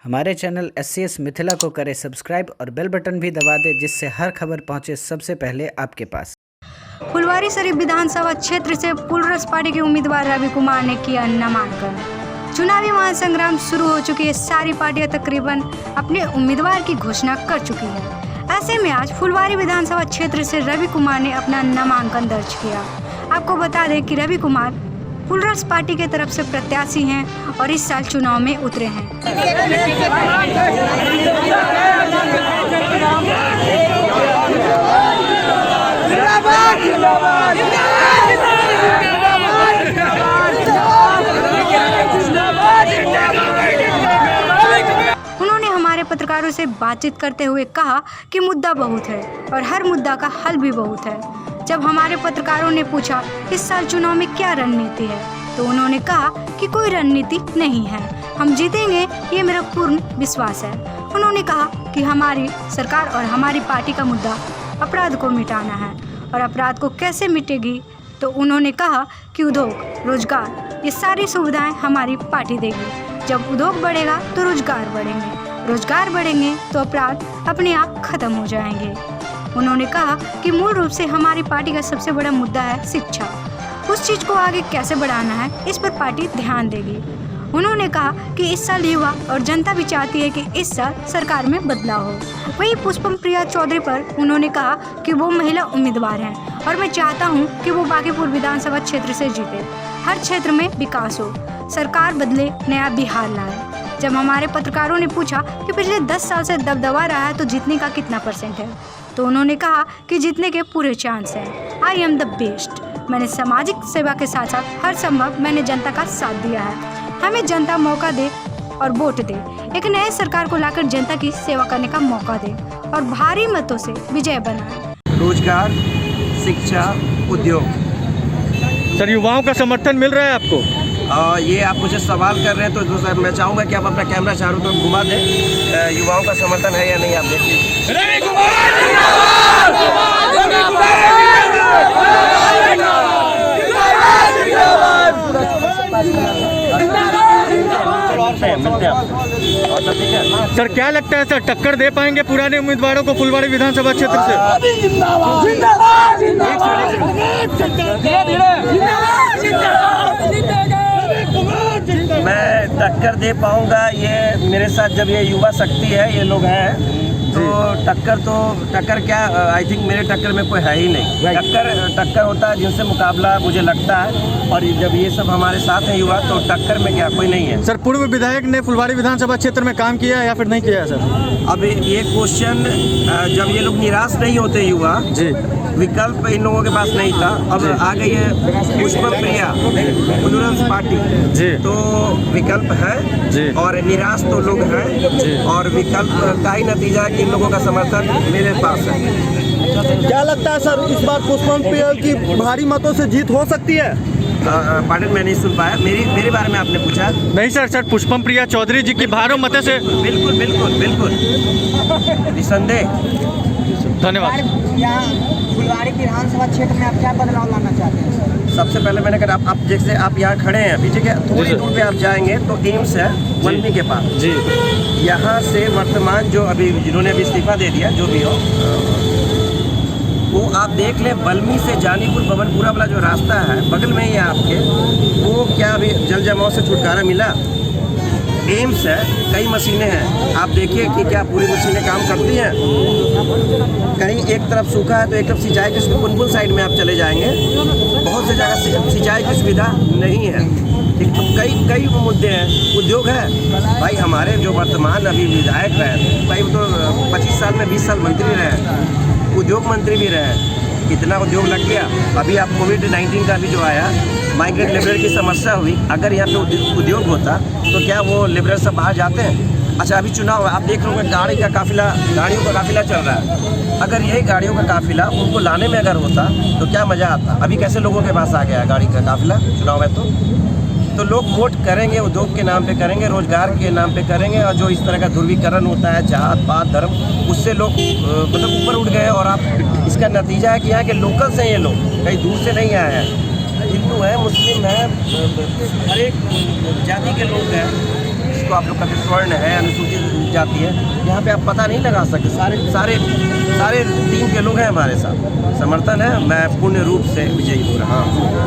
हमारे channel SCS Mithila को करें सब्सक्राइब और बेल बटन भी दबा दें, जिससे हर खबर पहुंचे सबसे पहले आपके पास। फुलवारीशरीफ विधानसभा क्षेत्र से पुलरस पार्टी के उम्मीदवार रवि कुमार ने किया नामांकन। चुनावी महासंग्राम शुरू हो चुकी है। सारी पार्टियां तकरीबन अपने उम्मीदवार की घोषणा कर चुकी है। ऐसे में आज फुलवारी विधानसभा क्षेत्र से रवि कुमार ने अपना नामांकन दर्ज किया। आपको बता दें कि रवि कुमार पुलरस पार्टी के तरफ से प्रत्याशी हैं और इस साल चुनाव में उतरे हैं। उन्होंने हमारे पत्रकारों से बातचीत करते हुए कहा कि मुद्दा बहुत है और हर मुद्दा का हल भी बहुत है। जब हमारे पत्रकारों ने पूछा इस साल चुनाव में क्या रणनीति है, तो उन्होंने कहा कि कोई रणनीति नहीं है, हम जीतेंगे, ये मेरा पूर्ण विश्वास है। उन्होंने कहा कि हमारी सरकार और हमारी पार्टी का मुद्दा अपराध को मिटाना है और अपराध को कैसे मिटेगी, तो उन्होंने कहा कि उद्योग, रोजगार, ये सारी सुविधाएं हमारी पार्टी देगी। जब उद्योग बढ़ेगा तो रोजगार बढ़ेंगे, रोजगार बढ़ेंगे तो अपराध अपने आप खत्म हो जाएंगे। उन्होंने कहा कि मूल रूप से हमारी पार्टी का सबसे बड़ा मुद्दा है शिक्षा। उस चीज़ को आगे कैसे बढ़ाना है, इस पर पार्टी ध्यान देगी। उन्होंने कहा कि इस साल युवा और जनता भी चाहती है कि इस साल सरकार में बदलाव हो। वहीं पुष्पम प्रिया चौधरी पर उन्होंने कहा कि वो महिला उम्मीदवार हैं और मैं चाहता हूं कि वो बांकीपुर विधानसभा क्षेत्र से जीते। हर क्षेत्र में विकास हो, सरकार बदले, नया बिहार लाए। जब हमारे पत्रकारों ने पूछा कि पिछले 10 साल से दबदबा रहा है तो जीतने का कितना % है, तो उन्होंने कहा कि जीतने के पूरे चांस हैं। I am the best. मैंने सामाजिक सेवा के साथ साथ हर संभव मैंने जनता का साथ दिया है। हमें जनता मौका दे और वोट दे, एक नए सरकार को लाकर जनता की सेवा करने का मौका दे और भारी मतों से विजय बनाए। रोजगार, शिक्षा, उद्योग। सर, युवाओं का समर्थन मिल रहा है आपको? ये आप मुझे सवाल कर रहे हैं तो सर मैं चाहूँगा कि आप अपना कैमरा चारों तरफ घुमा दें। युवाओं का समर्थन है या नहीं, आप देख लीजिए। सर, क्या लगता है सर, टक्कर दे पाएंगे पुराने उम्मीदवारों को फुलवारी विधानसभा क्षेत्र से? मैं टक्कर दे पाऊंगा, ये मेरे साथ जब ये युवा शक्ति है, ये लोग हैं, तो टक्कर क्या, आई थिंक मेरे टक्कर में कोई है ही नहीं। टक्कर होता है जिनसे मुकाबला मुझे लगता है, और जब ये सब हमारे साथ हैं युवा, तो टक्कर में क्या कोई नहीं है। सर, पूर्व विधायक ने फुलवारी विधानसभा क्षेत्र में काम किया है या फिर नहीं किया है सर? अब ये क्वेश्चन, जब ये लोग निराश नहीं होते युवा जी, विकल्प इन लोगों के पास नहीं था। अब आ गई है पुष्पम प्रिया पुलरस पार्टी जी, तो विकल्प है जी, और निराश तो लोग हैं जी, और विकल्प का ही नतीजा है कि इन लोगों का समर्थन मेरे पास है। क्या लगता है सर, इस बार पुष्पम प्रिया की भारी मतों से जीत हो सकती है? पार्टन मैं नहीं सुन पाया, मेरे बारे में आपने पूछा? नहीं सर, पुष्पम प्रिया चौधरी जी की भारी मतों से। बिल्कुल बिल्कुल बिल्कुल निसंदेह। धन्यवाद। फुलवारी विधानसभा क्षेत्र में आप क्या बदलाव लाना चाहते हैं? सबसे पहले मैंने कहा, आप जैसे आप यहाँ खड़े हैं अभी, ठीक है, थोड़ी दूर पे आप जाएंगे तो एम्स है वनपी के पास जी। यहाँ से वर्तमान जो अभी जिन्होंने अभी इस्तीफा दे दिया, जो भी हो, वो आप देख लें, बल्मी से जानीपुर भवनपुरा वाला जो रास्ता है बगल में ही है आपके, वो क्या अभी जल जमाव से छुटकारा मिला? एम्स है, कई मशीनें हैं, आप देखिए कि क्या पूरी मशीनें काम करती हैं? कहीं एक तरफ सूखा है तो एक तरफ सिंचाई की सुविधा, पुनपुन साइड में आप चले जाएंगे, बहुत सी जगह सिंचाई की सुविधा नहीं है। तो कई मुद्दे हैं। उद्योग है भाई, हमारे जो वर्तमान अभी विधायक रहे भाई, वो तो 25 साल में 20 साल मंत्री रहे, उद्योग मंत्री भी रहे, कितना उद्योग लग गया। अभी आप कोविड-19 का भी जो आया, माइग्रेंट लेबर की समस्या हुई, अगर यहाँ पे उद्योग होता तो क्या वो लेबर सब बाहर जाते हैं? अच्छा, अभी चुनाव है, आप देख रहे हो गाड़ियों का काफिला चल रहा है। अगर यही गाड़ियों का काफिला उनको लाने में अगर होता तो क्या मज़ा आता? अभी कैसे लोगों के पास आ गया है गाड़ी का काफिला चुनाव है तो लोग वोट करेंगे, उद्योग के नाम पे करेंगे, रोजगार के नाम पे करेंगे, और जो इस तरह का ध्रुवीकरण होता है जात पात धर्म, उससे लोग मतलब ऊपर उठ गए। और आप इसका नतीजा है कि यहाँ के लोकल्स हैं, ये लोग कहीं दूर से नहीं आए हैं, हिंदू है, मुस्लिम है, हर एक जाति के लोग हैं, जिसको आप लोग कहते स्वर्ण है, अनुसूचित जाति है, यहाँ पे आप पता नहीं लगा सकते। सारे टीम के लोग हैं हमारे साथ, समर्थन है। मैं पूर्ण रूप से विजयी हो रहा हूँ।